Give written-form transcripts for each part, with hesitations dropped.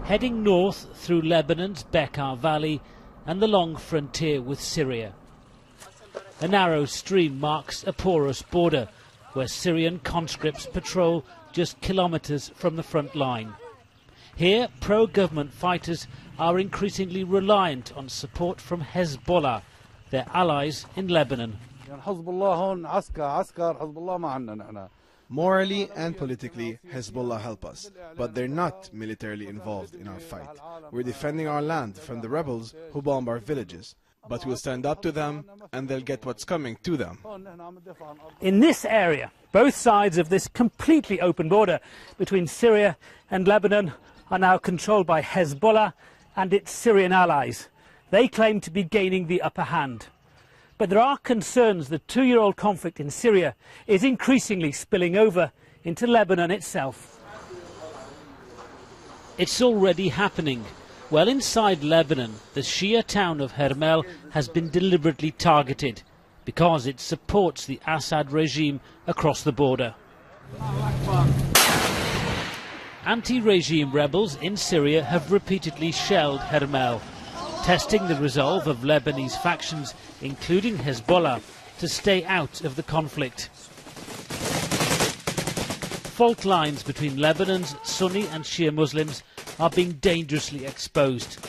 heading north through Lebanon's Bekaa Valley and the long frontier with Syria. A narrow stream marks a porous border where Syrian conscripts patrol just kilometres from the front line. Here, pro-government fighters are increasingly reliant on support from Hezbollah, their allies in Lebanon. Morally and politically, Hezbollah help us, but they're not militarily involved in our fight. We're defending our land from the rebels who bomb our villages, but we'll stand up to them and they'll get what's coming to them. In this area, both sides of this completely open border between Syria and Lebanon are now controlled by Hezbollah and its Syrian allies. They claim to be gaining the upper hand. But there are concerns the two-year-old conflict in Syria is increasingly spilling over into Lebanon itself. It's already happening. Well inside Lebanon, the Shia town of Hermel has been deliberately targeted because it supports the Assad regime across the border. Anti-regime rebels in Syria have repeatedly shelled Hermel, testing the resolve of Lebanese factions, including Hezbollah, to stay out of the conflict. Fault lines between Lebanon's Sunni and Shia Muslims are being dangerously exposed.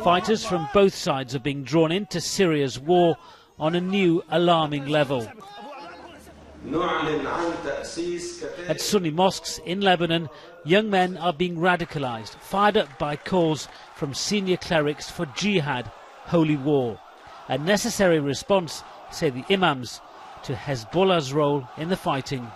Fighters from both sides are being drawn into Syria's war on a new alarming level. At Sunni mosques in Lebanon, young men are being radicalized, fired up by calls from senior clerics for jihad, holy war. A necessary response, say the imams, to Hezbollah's role in the fighting.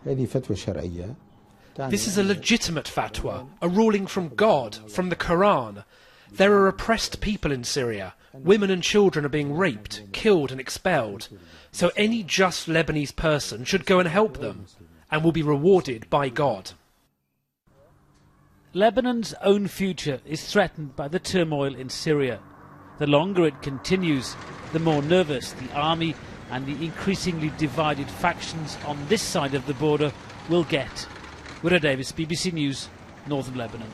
This is a legitimate fatwa, a ruling from God, from the Quran. There are oppressed people in Syria. Women and children are being raped, killed and expelled. So any just Lebanese person should go and help them and will be rewarded by God. Lebanon's own future is threatened by the turmoil in Syria. The longer it continues, the more nervous the army and the increasingly divided factions on this side of the border will get. Wira Davis, BBC News, Northern Lebanon.